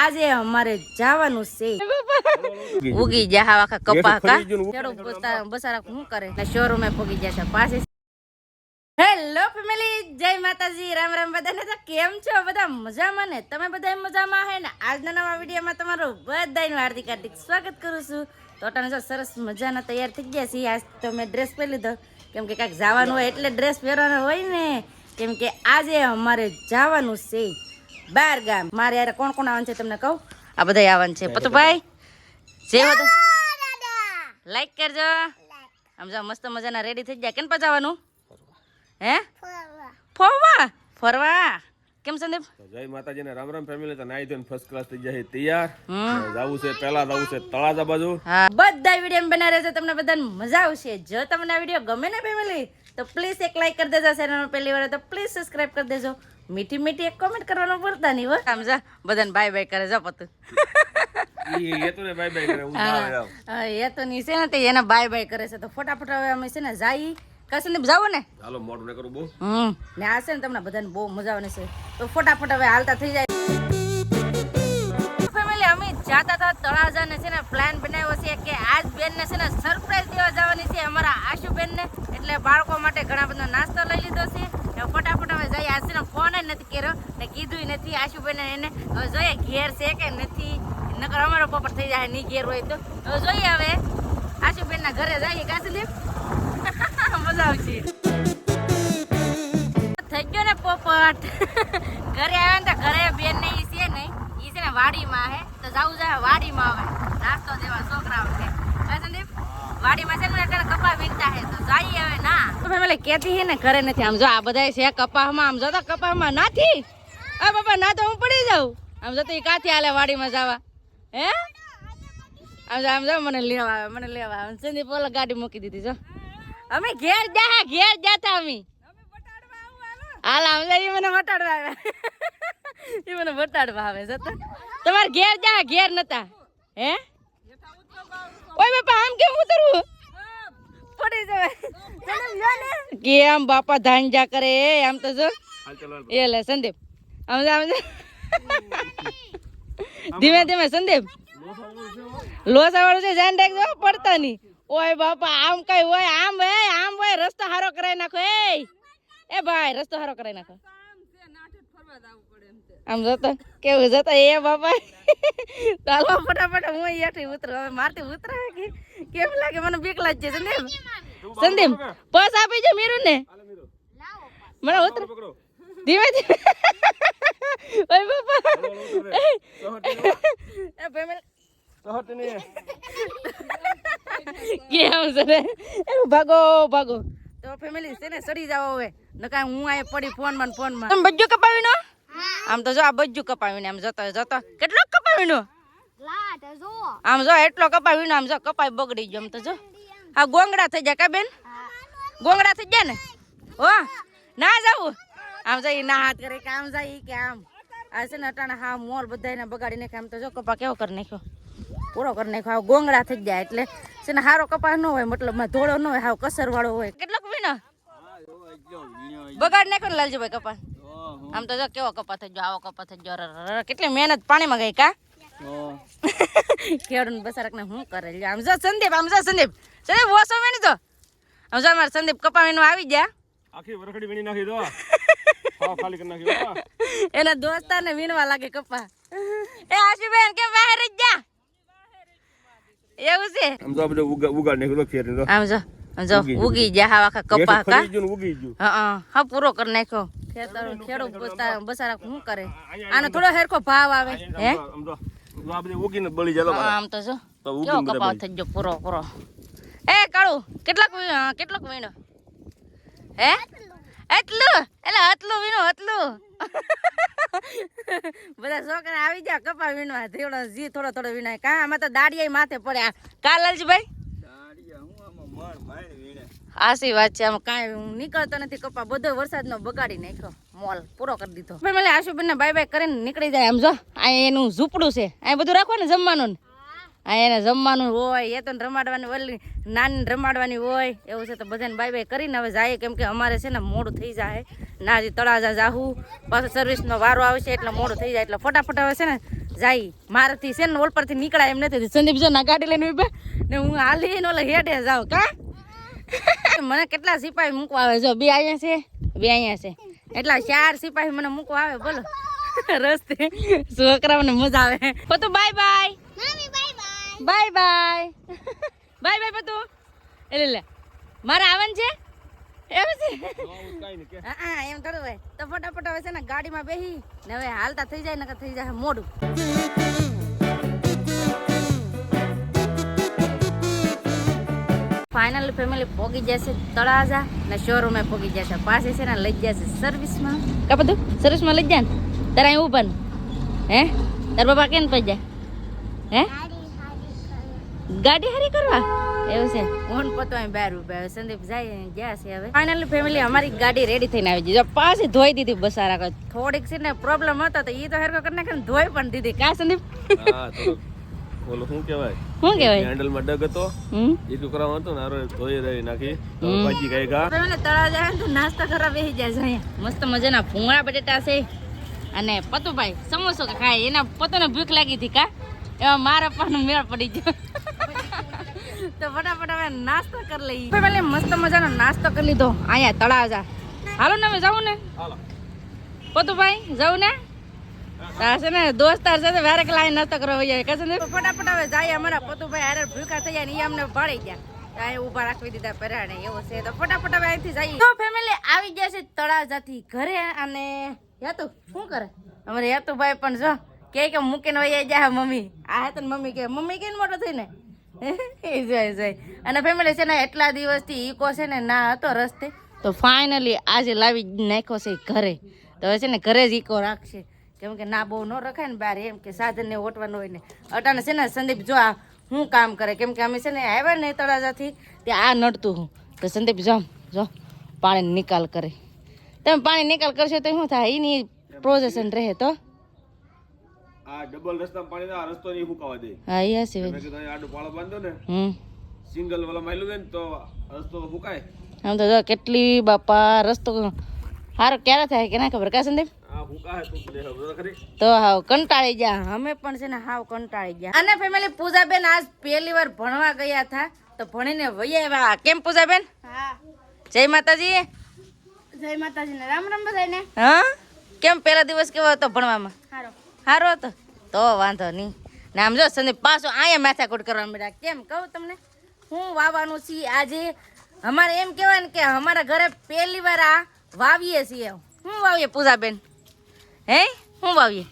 આજે અમારે જવાનું છે ઉગી જા આખા કપા કા ખેડૂત બસારા શું કરે શોરૂમે પગી જશે પાસે. હેલો ફેમિલી, જય માતાજી, રામ રામ બધાને. તો કેમ છો બધા? મજામાં ને? તમે બધા મજામાં હે ને? આજના નવા વિડીયોમાં તમારું બધાનું હાર્દિક હાર્દિક સ્વાગત કરું છું. તો અટાણે જો સરસ મજાના તૈયાર થઈ ગયા છીએ. આજ તો મેં ડ્રેસ પહેરી લીધો કેમ કે કાંઈક જવાનું હોય એટલે ડ્રેસ પહેરવાનો હોય ને. કેમ કે આજે અમારે જવાનું છે બાર ગામ. મારે યાર કોણ કોણ આવવાનું છે તમને કહું. આ બધા આવવાનું છે. પતુભાઈ જે બધું લાઈક કરજો. આમ જો મસ્ત મજાના રેડી થઈ ગયા. કેમ પચાવવાનું હે? ફરવા ફરવા કેમ સંદીપ? જય માતાજી ને રામ રામ ફેમિલી. તો નાઈ ધોઈને ફર્સ્ટ ક્લાસ થઈ જાય તૈયાર. જાવું છે પહેલા જાવું છે તળાજા બાજુ. હા, બધા વિડીયો બના રહેશે, તમને બધાને મજા આવશે. જો તમને આ વિડીયો ગમે ને ફેમિલી તો પ્લીઝ એક લાઈક કરી દેજો. ચેનલ પહેલી વાર તો પ્લીઝ સબસ્ક્રાઇબ કરી દેજો. મીઠી મીઠી એક કોમેન્ટ કરવાનું ભૂલતા નહીં હો. સમજા બધાને બાય બાય કરે જો પતું. એ તો ને બાય બાય કરે. હું આવે આવ. હા, એ તો ની છે ને તે એને બાય બાય કરે છે. તો ફટાફટ હવે અમે છે ને જાઈ કસંદીપ જાવો ને. હાલો મોઢું ને કરું બહુ. ને આ છે ને તમને બધાને બહુ મજા આવવાની છે. તો ફટાફટ હવે હાલતા થઈ જાય. ફેમિલી અમે જાતા હતા તળાજા ને છે ને પ્લાન બનાવ્યો છે કે આજ બેન ને છે ને સરપ્રાઈઝ દેવા જવાની છે અમારા આશુ બેન ને. એટલે બાળકો માટે ઘણા બધા નાસ્તો લઈ લીધો છે. ફટાફટ હવે જઈએ. આજ છે ને ફોન જ નથી કર્યો ને કીધું નથી આશુ બેન એને. હવે જોઈએ ઘેર છે કે નથી, નકર અમારો પોપટ થઈ જાય નહીં ઘેર હોય તો. હવે જોઈએ હવે આશુ બેન ના ઘરે જઈએ. કાસંદીપ મજા આવશે. થઈ ગયો ને પોપટ. ઘરે આવે ને તો ઘરે બેન ને ઈ છે ને ઈ છે ને વાડીમાં હે. તો જાવું જાય વાડીમાં હવે નાસ્તો દેવા છોકરાઓને. કાસંદીપ વાડીમાં છે ને એટલે કપા વીણતા હે. તો જઈએ હવે. ના તો ફેમિલી કેતી હે ને ઘરે નથી. આમ જો આ બધા છે કપામાં. આમ જો તો કપામાં નથી. આ બાપા ના તો હું પડી જાઉં. આમ જો તો ઈ કાથી હાલે વાડીમાં જવા હે. આમ જો મને લેવા આવે, મને લેવા આવે. સંદીપ ઓલા ગાડી મૂકી દીધી જો. અમે ઘેર જાતા અમે હાલ. આમ જાય મને વટાડવા આવે. એ મને વટાડવા આવે જતા. તમારે ઘેર જા, ઘેર નતા હે? ઓય બાપા આમ કેમ ઉતરવું? પડી જવાય કેમ બાપા ધાંજા કરે આમ તો જો. એ લે સંદીપ આમ જા, આમ જા. ધીમે ધીમે સંદીપ લોસા વાળું છે ધ્યાન રાખજો પડતા નહીં. ઓય બાપા આમ કઈ હોય? આમ હોય રસ્તો હારો કરાવી નાખો. એ ભાઈ રસ્તો હારો કરાવી નાખો. આમ જોતો કેવું જતો એ બાપા. ચાલો ફટાફટ હું અહીંયાથી ઉતરું. હવે મારથી ઉતરાવે કે કેમ લાગે? મને બીક લાગે છે સંદીપ. સંદીપ પસ આપી જો મીરું ને. મને ઉતર ધીમે ધીમે. ઓય બાપા એ ફેમિલી કેમ છે ભાગો ભાગો. તો ફેમિલી છે ને સડી જાવ હવે. નકા હું આ પડી ફોનમાં ફોનમાં. તમે બજ્જો કપાવીનો? આમ તો જો આ બજ્જુ કપાવીને આમ જતો કેટલો કપાવીનો. આમ જો એટલો કપાવીનો. આમ જો કપાઈ બગડી ગયો. આમ તો જો હા ગોંગડા થઈ જાય કા બેન? ગોંગડા થઈ જાય ને હો. ના જાવું આમ જાય ના હાથ કરે કે આમ જાય કે આમ. આ છે ને અટાણે હા મોલ બધાને બગાડી નાખે. આમ તો જો કપા કેવો કરી નાખ્યો, પૂરો કરી નાખ્યો. ગોંગડા થઈ જાય એટલે છે ને હારો કપા ન હોય, મતલબ ધોળો ન હોય, હાવ કસર વાળો હોય. કેટલોક વીનો બગાડ નાખ્યો ને લાલજીભાઈ કપા. આમ તો જો કેવો કપા થઈ ગયો, આવો કપા થઈ ગયો. કેટલી મહેનત પાણીમાં ગઈ કા. ખેડૂત બસારક ને શું કરે. આમ જો સંદીપ, આમ જો સંદીપ ઓછો વીણી તો. આમ જો અમારે સંદીપ કપા વીણવા આવી ગયા. આખી વરખડી વીણી નાખી દો. હા ખાલી કરી નાખ્યો. એના દોસ્તારને વીણવા લાગે કપા. એ આશુબેન કે બહાર જ જા. એવું છે. આમ જો બધું ઉગાડ નાખ્યો ખેર તો. આમ જો ઉગી જા આખા કપા કા. ઉગી ગયું. હા પૂરો કરી નાખ્યો. ખેડૂત બસારા શું કરે. આનો થોડો હેરખો ભાવ આવે હે. આમ જો આ બધું ઉગીને બળી જાય. આમ તો જો કેવો કપા થઈ ગયો પૂરો પૂરો. એ કાળું કેટલોક વીણો હે? એટલું એટલે આટલું વીણો આટલું. બધા છોકરા આવી ગયા કપા વીણવા. થોડો થોડો વીણાય કા. આમાં તો દાડિયા માથે પડ્યા કા લાલજીભાઈ. આસી વાત છે. આમાં કાંઈ નીકળતો નથી કપા. બધો વરસાદનો બગાડી નાખ્યો. મોલ પૂરો કરી દીધો. ફેમિલી આશુબેન ને બાય બાય કરીને નીકળી જાય. આમ જો આ એનું ઝૂંપડું છે. આ બધું રાખવાનું જમવાનું. આ એને જમવાનું હોય. એ તો રમાડવાની ઓલી નાની રમાડવાની હોય એવું છે. તો બધાને બાય બાય કરીને હવે જાય. કેમ કે અમારે છે ને મોડું થઈ જાય. ના હજી તળાજા જાહું પાછું સર્વિસનો વારો આવશે એટલે મોડું થઈ જાય. એટલે ફટાફટ હવે છે ને જાય મારાથી છે ને ઓલ પરથી નીકળાય એમ નથી. સંદીપ જો ના ગાડી લઈને ઉભા ને હું હાલી ઓલે હેડે જાઉં કા. મને કેટલા સિપાહી મૂકવા આવે જો 2 અહીંયા છે 2 અહીંયા છે એટલા 4 સિપાહી મને મૂકવા આવે બોલો રસ્તે. છોકરાઓને મજા આવે. પતુ bye bye bye bye bye bye પતુ. એટલે લે મારે આવવાનું છે એવું છે. હા એમ થોડું હોય તો ફટાફટ હવે છે ને ગાડીમાં બેસી ને હવે હાલતા થઈ જાય નકર થઈ જાય મોડું. ફાઇનલી ફેમિલી પોગી જશે તળાજા ને શોરૂમે પોગી જશે. પાસે છે ને લઈ જશે સર્વિસમાં. કા બધું સર્વિસમાં લઈ જાય ને તારે અહીં ઉભા ને હે તાર બાપા કેમ પડી જાય હે ગાડી હારી કરવા એવું છે. હું પતો અહીં બહાર ઉભા. સંદીપ જાય ગયા છે હવે. ફાઇનલી ફેમિલી અમારી ગાડી રેડી થઈને આવી ગઈ. પાછી ધોઈ દીધી બસારા. થોડીક છે ને પ્રોબ્લેમ હતો તો એ તો હેરકો કરી નાખે ને ધોઈ પણ દીધી. કા સંદીપ ઓલો શું કહેવાય હેન્ડલમાં ડગ હતો એ છોકરામાં હતો ને આરો ધોઈ રહી નાખી ભાજી કઈ ગા. તળાવ જાય તો નાસ્તા કરવા બેસી જાય છે અહીંયા. મસ્ત મજાના ભૂંગળા બટેટા છે અને પતુભાઈ સમોસો ખાય. એના પતુને ભૂખ લાગી હતી કા એમાં મારા પણ મેળ પડી ગયો તો ફટાફટ હવે નાસ્તો કરી લઈએ. પહેલા મસ્ત મજાનો નાસ્તો કરી લીધો અહીંયા તળાજા. હાલો ને હવે જાવું ને પતુભાઈ જાવું ને છે ને દોસ્તાર સાથે વારે લાઈ નાસ્તો કરવા જાય કે છે ફટાફટ હવે જાય. અમારા પતુભાઈ હારે ભૂખા થઈ જાય ને એ અમને ભાળી ગયા ઉભા રાખવી દીધા પરાણે એવું છે. તો ફટાફટ હવે અહીંથી જઈએ. તો ફેમિલી આવી ગયા છે તળાજાથી ઘરે. અને યાતુ શું કરે અમારે યાતુભાઈ પણ જો કે મૂકીને વહી જાય મમ્મી. આ હતા ને મમ્મી કે મમ્મી કેમ મોટો થઈને એ જાય જાય. અને ફેમિલી છે ને એટલા દિવસથી ઈકો છે ને ના હતો રસ્તે તો ફાઇનલી આજે લાવી નાખ્યો છે ઘરે. તો હવે છે ને ઘરે જ ઈકો રાખશે કેમ કે ના બહુ ન રખાય ને બહાર એમ કે સાધનને ઓટવાનું હોય ને. અટાણે છે ને સંદીપ જો આ હું કામ કરે કેમ કે અમે છે ને આવ્યા ને તળાજાથી ત્યાં આ નડતું હું તો સંદીપ જો પાણી નિકાલ કરે. તમે પાણી નિકાલ કરશો તો શું થાય એની પ્રોસેસન રહે તો આ ડબલ રસ્તામાં પાણી આ રસ્તો નહીં ફૂકાવા દે. હા એ હશે મેં કીધું આડો પાળો બાંધો ને સિંગલ વાળા માયલું ને તો રસ્તો ફૂકાય. આમ તો જો કેટલી બાપા રસ્તો સારો ક્યારે થાય કે ના ખબર કા સંદીપ. તો હાવ કંટાળી ગયા અમે પણ છે ને હાવ કંટાળી ગયા. અને ફેમિલી પૂજાબેન આજ પહેલી વાર ભણવા ગયા હતા તો ભણીને વહી આવ્યા. કેમ પૂજાબેન? હા જય માતાજી. જય માતાજી ને રામ રામ બધાને. હા કેમ પહેલા દિવસ કેવો હતો ભણવામાં? સારો હતો તો વાંધો નહીં. ને આમ જો સંદીપ પાછો અહીંયા માથાકૂટ કરવા મળ્યા. કેમ કહું તમને હું વાવવાનું છે આજે. અમારે એમ કહેવાય ને કે અમારા ઘરે પહેલી વાર આ વાવીએ છીએ. હું વાવીએ પૂજાબેન હે હું વાવીએ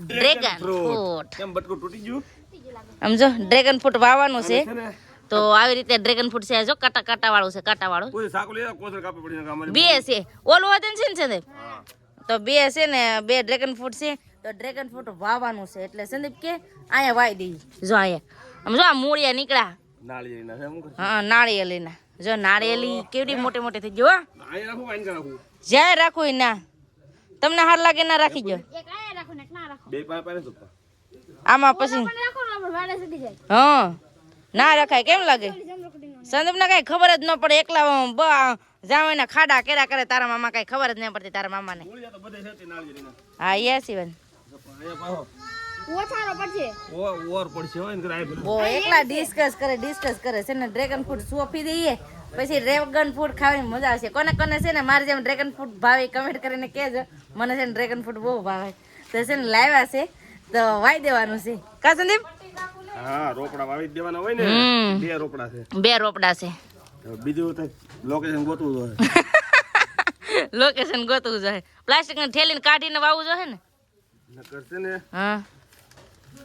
ડ્રેગન ફ્રૂટ. કેમ બટકું તૂટી ગયું? આમ જો ડ્રેગન ફ્રૂટ વાવવાનું છે તો આવી રીતે ડ્રેગન ફ્રૂટ છે જો કાટા વાળું છે કાટા વાળું. કોઈ સાકુ લે કોસર કાપી પડી ને અમારે બે છે ઓલું વજન છે ને સંદીપ તો બે છે ને 2 ડ્રેગન ફ્રૂટ છે તો ડ્રેગન ફ્રૂટ વાવવાનું છે એટલે સંદીપ કે અહીંયા વાવી દઈએ. જો અહીંયા આમ જો આ મૂળિયા નીકળ્યા નાળિયેરીના છે હું. હા નાળિયેરીના જો નાળિયેરી કેવડી મોટી મોટી થઈ ગયો. અહીંયા રાખું વાઈન રાખું જ્યાં રાખું એ ના તમને હાર લાગે ના રાખી જો. બે પાય પાય તો આમાં પછી હા ના રખાય. કેમ લાગે સંદીપ ને કઈ ખબર જ ન પડે. એકલા જાવ ખાડા કેરા કરે તારા મામા કઈ ખબર જ નહીં પડતી તારા મામા ને. હા યસ ઇવન એકલા ડિસ્કસ કરે છે ને ડ્રેગન ફ્રૂટ સોંપી દઈએ પછી ડ્રેગન ફ્રૂટ ખાવાની મજા આવશે. કોને કોને છે ને મારે જેમ ડ્રેગન ફ્રૂટ ભાવે કમેન્ટ કરીને કહેજો. મને છે ને ડ્રેગન ફ્રૂટ બહુ ભાવે તો છે ને લાવ્યા છે તો વાઈ દેવાનું છે કા સંદીપ? હા રોપડા વાવી દેવાના હોય ને. 2 રોપડા છે. 2 રોપડા છે. બીજું તો લોકેશન ગોતવું જોઈએ. લોકેશન ગોતવું જોઈએ. પ્લાસ્ટિક ની થેલીને કાઢીને વાવવું જોઈએ ને નકર છે ને. હા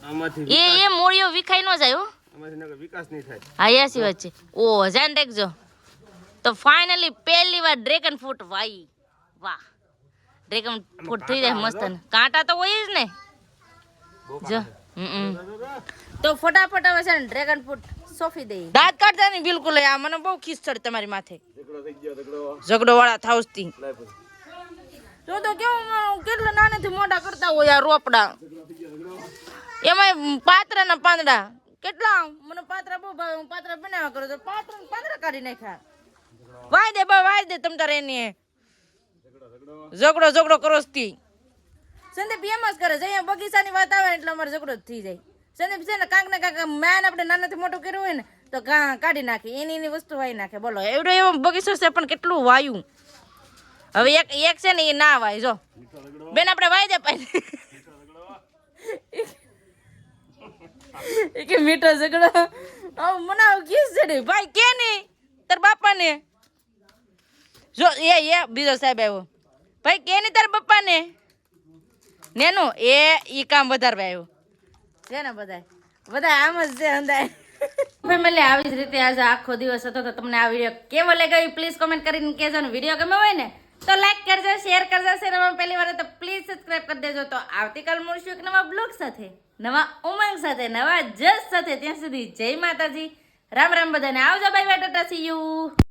આમાંથી એ મૂળિયો વિખાઈ ન જાય હો. આમાંથી નકર વિકાસ નહીં થાય. હા યાસી વાત છે. ઓ જાન દેખજો તો ફાઇનલી પહેલી વાર ડ્રેગન ફ્રૂટ વાઈ. વાહ ડ્રેગન ફ્રૂટ થઈ જાય મસ્ત ને. કાંટા તો હોય જ ને જો. તો ફટાફટ હવે છે ને ડ્રેગન ફ્રૂટ સોફી દઈએ. દાંત કાઢતા નહીં બિલકુલ. આ મને બહુ ખીસ ચડ તમારી માથે ઝઘડો વાળા થાવસતી. જો તો કેવું કેટલા નાનેથી મોટા કરતા હોય આ રોપડા. એમાં પાત્રા ના પાંદડા કેટલા મને પાત્રા બહુ ભાવે. હું પાત્રા બનાવ્યા કરું તો પાંદડા કાઢી નાખ્યા. વાય દે તમ તારે એની ઝઘડો કરો તી. સંદીપ એમ જ કરે છે, અહીંયા બગીચાની વાત આવે ને એટલે અમારે ઝઘડો જ થઈ જાય. સંદીપ છે ને કાંક ને કાંક મેન આપણે નાનાથી મોટું કર્યું હોય ને તો કાઢી નાખી, એની વસ્તુ વાઈ નાખે. બોલો એવડો એવો બગીચો છે પણ કેટલું વાયું. હવે એક છે ને એ ના વાય. જો બેન આપણે વાઈ દે પાઈ કે મીઠો ઝઘડો મનાવ કીસ છે ને ભાઈ કે નહીં તાર બાપાને. જો એ બીજો સાહેબ આવ્યો ભાઈ કે નહીં તાર બાપાને નેનું ઈ કામ વધારવા આવ્યો છે ને. બધા આમ જ છે અંદાય ફેમિલી. આવી જ રીતે આજે આખો દિવસ હતો. તો તમને આ વિડીયો કેવો લાગ્યો પ્લીઝ કોમેન્ટ કરીને કહેજો. ને વિડીયો ગમે હોય ને તો લાઈક કરજો, શેર કરજો. ચેનલમાં પહેલી વાર તો પ્લીઝ સબસ્ક્રાઇબ કરી દેજો. તો આવતીકાલ મળશું એક નવા બ્લોગ સાથે, નવા ઉમંગ સાથે, નવા જસ સાથે. ત્યાં સુધી જય માતાજી, રામ રામ બધાને. આવજો, bye bye, Tata, C you.